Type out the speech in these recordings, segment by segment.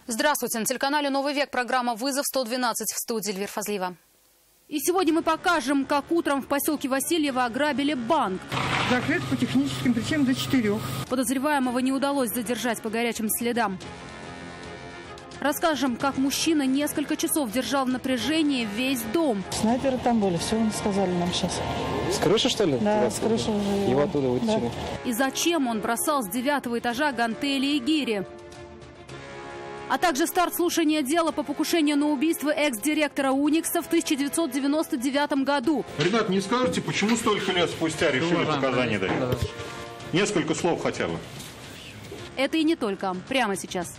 Здравствуйте. На телеканале «Новый век» программа «Вызов 112», в студии Эльвира Фазлиева. И сегодня мы покажем, как утром в поселке Васильево ограбили банк. Закрыт по техническим причинам до 4. Подозреваемого не удалось задержать по горячим следам. Расскажем, как мужчина несколько часов держал в напряжении весь дом. Снайперы там были, все сказали нам сейчас. С крыши, что ли? Да, с крыши уже. Его оттуда вытащили. Да. И зачем он бросал с 9-го этажа гантели и гири? А также старт слушания дела по покушению на убийство экс-директора Уникса в 1999 году. Ребят, не скажете, почему столько лет спустя решили показания дать? Несколько слов хотя бы. Это и не только. Прямо сейчас.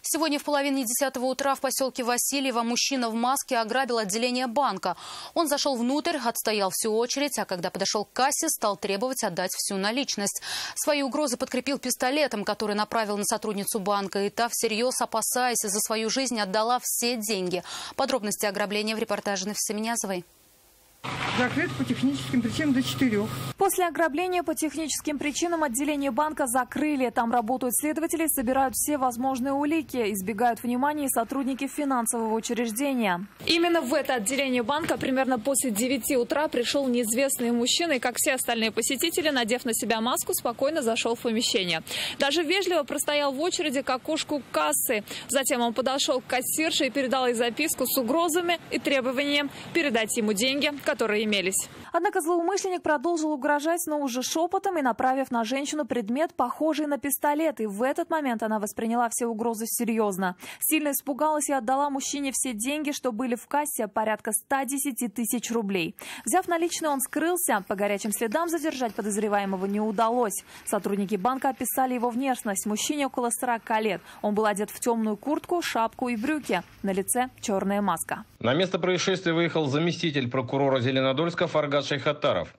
Сегодня в половине 10-го утра в поселке Васильево мужчина в маске ограбил отделение банка. Он зашел внутрь, отстоял всю очередь, а когда подошел к кассе, стал требовать отдать всю наличность. Свои угрозы подкрепил пистолетом, который направил на сотрудницу банка. И та, всерьез опасаясь за свою жизнь, отдала все деньги. Подробности ограбления в репортаже Нафисы Минязовой. Закрыт по техническим причинам до 4. После ограбления по техническим причинам отделение банка закрыли. Там работают следователи, собирают все возможные улики, избегают внимания сотрудники финансового учреждения. Именно в это отделение банка примерно после 9 утра пришел неизвестный мужчина и, как все остальные посетители, надев на себя маску, спокойно зашел в помещение. Даже вежливо простоял в очереди к окошку кассы. Затем он подошел к кассирше и передал ей записку с угрозами и требованием передать ему деньги, которые имелись. Однако злоумышленник продолжил угрожать, но уже шепотом и направив на женщину предмет, похожий на пистолет. И в этот момент она восприняла все угрозы серьезно. Сильно испугалась и отдала мужчине все деньги, что были в кассе, порядка 110 тысяч рублей. Взяв наличные, он скрылся. По горячим следам задержать подозреваемого не удалось. Сотрудники банка описали его внешность. Мужчине около 40 лет. Он был одет в темную куртку, шапку и брюки. На лице черная маска. На место происшествия выехал заместитель прокурора Зеленодольска Фаргат Шайхаттаров.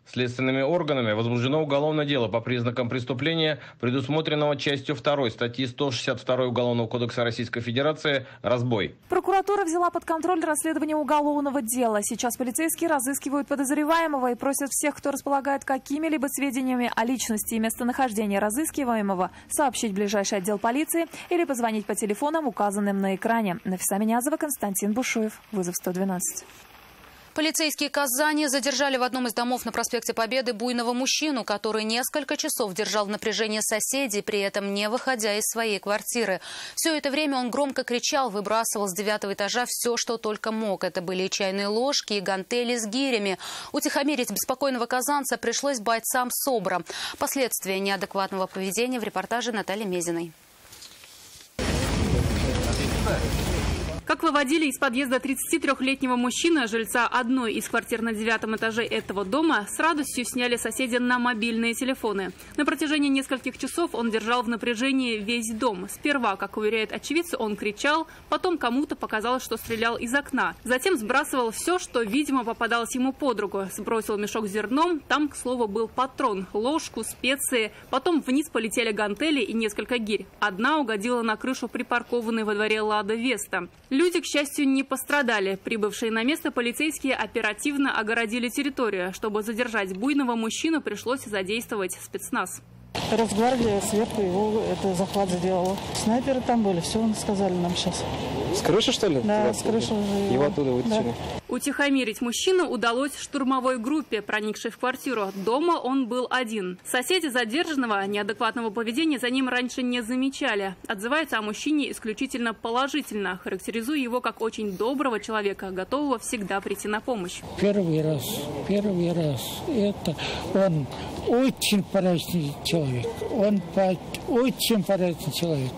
Следственными органами возбуждено уголовное дело по признакам преступления, предусмотренного частью 2 статьи 162 Уголовного кодекса Российской Федерации «Разбой». Прокуратура взяла под контроль расследование уголовного дела. Сейчас полицейские разыскивают подозреваемого и просят всех, кто располагает какими-либо сведениями о личности и местонахождении разыскиваемого, сообщить в ближайший отдел полиции или позвонить по телефонам, указанным на экране. Нафиса Минязова, Константин Бушуев. Вызов 112. Полицейские Казани задержали в одном из домов на проспекте Победы буйного мужчину, который несколько часов держал в напряжении соседей, при этом не выходя из своей квартиры. Все это время он громко кричал, выбрасывал с 9-го этажа все, что только мог. Это были и чайные ложки, и гантели с гирями. Утихомирить беспокойного казанца пришлось бойцам СОБРа. Последствия неадекватного поведения в репортаже Натальи Мезиной. Как выводили из подъезда 33-летнего мужчины, жильца одной из квартир на 9-м этаже этого дома, с радостью сняли соседи на мобильные телефоны. На протяжении нескольких часов он держал в напряжении весь дом. Сперва, как уверяет очевидцы, он кричал, потом кому-то показалось, что стрелял из окна. Затем сбрасывал все, что, видимо, попадалось ему под руку. Сбросил мешок с зерном, там, к слову, был патрон, ложку, специи. Потом вниз полетели гантели и несколько гирь. Одна угодила на крышу припаркованной во дворе «Лада Веста». Люди, к счастью, не пострадали. Прибывшие на место полицейские оперативно огородили территорию. Чтобы задержать буйного мужчину, пришлось задействовать спецназ. Росгвардия сверху его захват сделала. Снайперы там были, все сказали нам сейчас. С крыши, что ли? Да, с крыши уже. Его оттуда вытащили. Да. Утихомирить мужчину удалось штурмовой группе, проникшей в квартиру. Дома он был один. Соседи задержанного неадекватного поведения за ним раньше не замечали. Отзываются о мужчине исключительно положительно, характеризуя его как очень доброго человека, готового всегда прийти на помощь. Первый раз. Это он очень порядочный человек. Очень порядочный человек.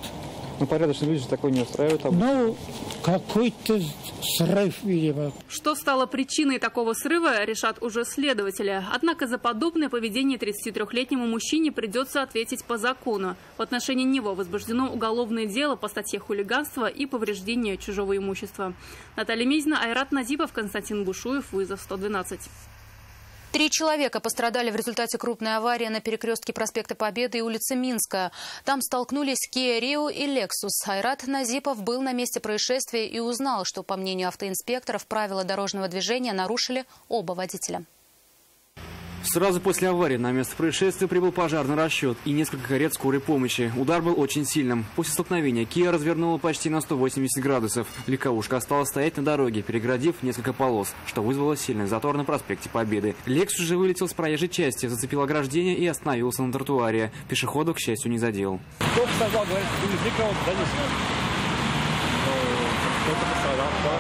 Ну, порядочные люди такое не устраивают. Ну, какой-то срыв, видимо. Что стало причиной такого срыва, решат уже следователи. Однако за подобное поведение 33-летнему мужчине придется ответить по закону. В отношении него возбуждено уголовное дело по статье хулиганства и повреждение чужого имущества. Наталья Мезина, Айрат Назипов, Константин Бушуев. Вызов 112. 3 человека пострадали в результате крупной аварии на перекрестке проспекта Победы и улицы Минская. Там столкнулись Kia Rio и Lexus. Айрат Назипов был на месте происшествия и узнал, что, по мнению автоинспекторов, правила дорожного движения нарушили оба водителя. Сразу после аварии на место происшествия прибыл пожарный расчет и несколько карет скорой помощи. Удар был очень сильным. После столкновения Kia развернула почти на 180 градусов. Легковушка осталась стоять на дороге, переградив несколько полос, что вызвало сильный затор на проспекте Победы. Lexus же вылетел с проезжей части, зацепил ограждение и остановился на тротуаре. Пешеходов, к счастью, не задел. Кто пострадал, говорит, кого-то донес. Кто-то пострадал, да.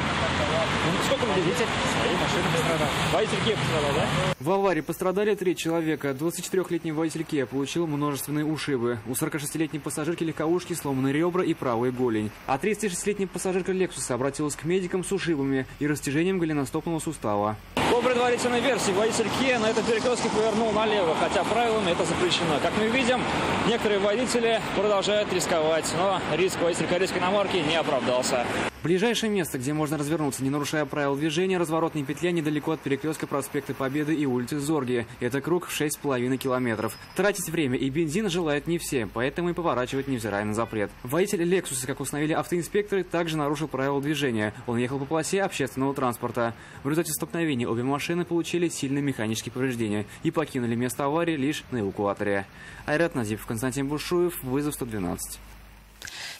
Сколько людей? Своей машины пострадал. Водитель Kia пострадал, да? В аварии пострадали 3 человека. 24-летний водитель Kia получил множественные ушибы. У 46-летней пассажирки легковушки сломаны ребра и правая голень. А 36-летняя пассажирка Lexus обратилась к медикам с ушибами и растяжением голеностопного сустава. По предварительной версии, водитель Kia на этом перекрестке повернул налево, хотя правилами это запрещено. Как мы видим, некоторые водители продолжают рисковать, но риск водителя корейской иномарки не оправдался. Ближайшее место, где можно развернуться, не нарушая правил движения, разворотная петля недалеко от перекрестка проспекта Победы и улицы Зорги. Это круг в 6,5 километров. Тратить время и бензин желают не все, поэтому и поворачивать, невзирая на запрет. Водитель Lexus, как установили автоинспекторы, также нарушил правила движения. Он ехал по полосе общественного транспорта. В результате столкновения обе машины получили сильные механические повреждения и покинули место аварии лишь на эвакуаторе. Айрат Назипов, Константин Бушуев, вызов 112.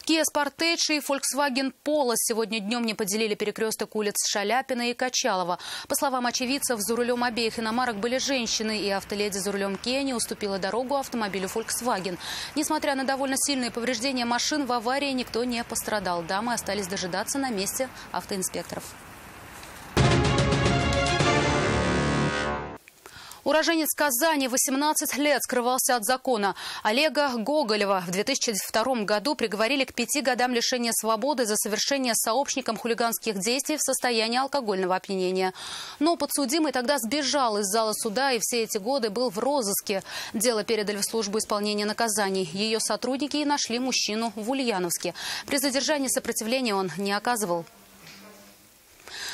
Kia Sportage и Volkswagen Polo сегодня днем не поделили перекресток улиц Шаляпина и Качалова. По словам очевидцев, за рулем обеих иномарок были женщины, и автоледи за рулем Kia не уступила дорогу автомобилю Volkswagen. Несмотря на довольно сильные повреждения машин, в аварии никто не пострадал. Дамы остались дожидаться на месте автоинспекторов. Уроженец Казани 18 лет скрывался от закона. Олега Гоголева в 2002 году приговорили к 5 годам лишения свободы за совершение сообщником хулиганских действий в состоянии алкогольного опьянения. Но подсудимый тогда сбежал из зала суда и все эти годы был в розыске. Дело передали в службу исполнения наказаний. Ее сотрудники и нашли мужчину в Ульяновске. При задержании сопротивления он не оказывал.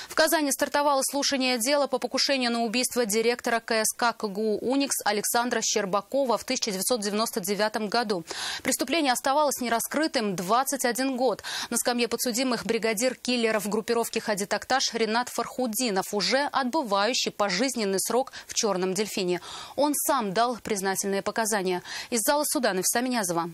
В Казани стартовало слушание дела по покушению на убийство директора КСК КГУ «Уникс» Александра Щербакова в 1999 году. Преступление оставалось нераскрытым 21 год. На скамье подсудимых бригадир киллеров группировки «Хади Такташ» Ринат Фархудинов, уже отбывающий пожизненный срок в «Черном дельфине». Он сам дал признательные показания. Из зала суда Нафиса Минязова.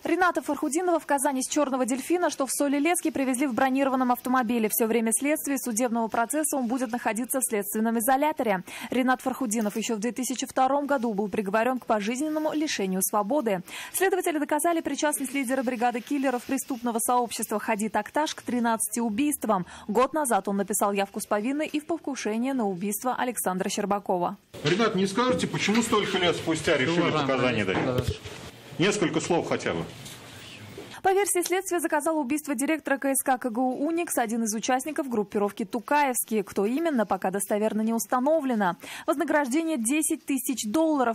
Рината Фархудинова в Казани с «Черного дельфина», что в Соль-Илецке, привезли в бронированном автомобиле. Все время следствия и судебного процесса он будет находиться в следственном изоляторе. Ринат Фархудинов еще в 2002 году был приговорен к пожизненному лишению свободы. Следователи доказали причастность лидера бригады киллеров преступного сообщества «Хади Такташ» к 13 убийствам. Год назад он написал явку с повинной и в покушение на убийство Александра Щербакова. Ребят, не скажете, почему столько лет спустя решили показания дать? Несколько слов хотя бы. По версии следствия, заказал убийство директора КСК КГУ «Уникс» один из участников группировки «Тукаевские». Кто именно, пока достоверно не установлено. Вознаграждение $10 тысяч.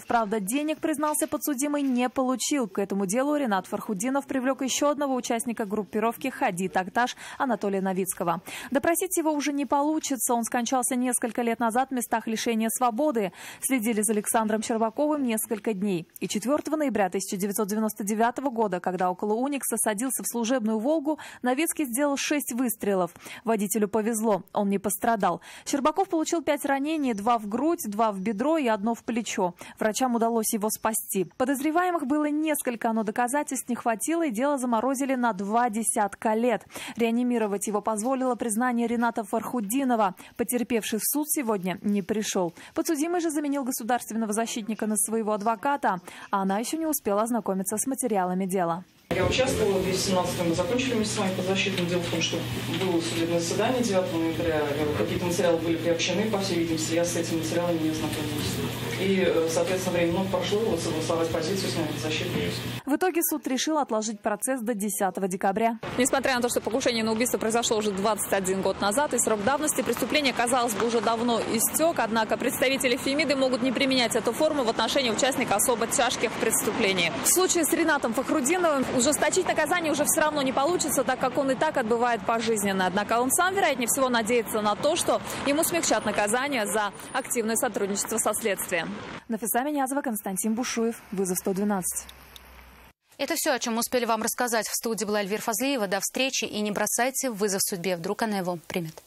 Правда, денег, признался подсудимый, не получил. К этому делу Ринат Фархудинов привлек еще одного участника группировки «Хади Такташ» Анатолия Новицкого. Допросить его уже не получится. Он скончался несколько лет назад в местах лишения свободы. Следили за Александром Щербаковым несколько дней. И 4 ноября 1999 года, когда около «Уникса» садился в служебную «Волгу», Новицкий сделал 6 выстрелов. Водителю повезло, он не пострадал. Щербаков получил 5 ранений, 2 в грудь, 2 в бедро и 1 в плечо. Врачам удалось его спасти. Подозреваемых было несколько, но доказательств не хватило, и дело заморозили на 20 лет. Реанимировать его позволило признание Рината Фархудинова. Потерпевший в суд сегодня не пришел. Подсудимый же заменил государственного защитника на своего адвоката, а она еще не успела ознакомиться с материалами дела. Я участвовала в 2017-м, мы закончили вместе с вами подзащитным. Дело в том, что было судебное заседание 9 ноября, какие-то материалы были приобщены, по всей видимости, я с этими материалами не ознакомилась. И, соответственно, время много прошло, вот согласовать позицию с вами подзащитным. В итоге суд решил отложить процесс до 10 декабря. Несмотря на то, что покушение на убийство произошло уже 21 год назад, и срок давности преступления, казалось бы, уже давно истек, однако представители Фемиды могут не применять эту форму в отношении участника особо тяжких преступлений. В случае с Ринатом Фархудиновым ужесточить наказание уже все равно не получится, так как он и так отбывает пожизненно. Однако он сам, вероятнее всего, надеется на то, что ему смягчат наказание за активное сотрудничество со следствием. Нафиса Минязова, Константин Бушуев, вызов 112. Это все, о чем успели вам рассказать. В студии была Эльвира Фазлиева. До встречи и не бросайте вызов судьбе. Вдруг она его примет.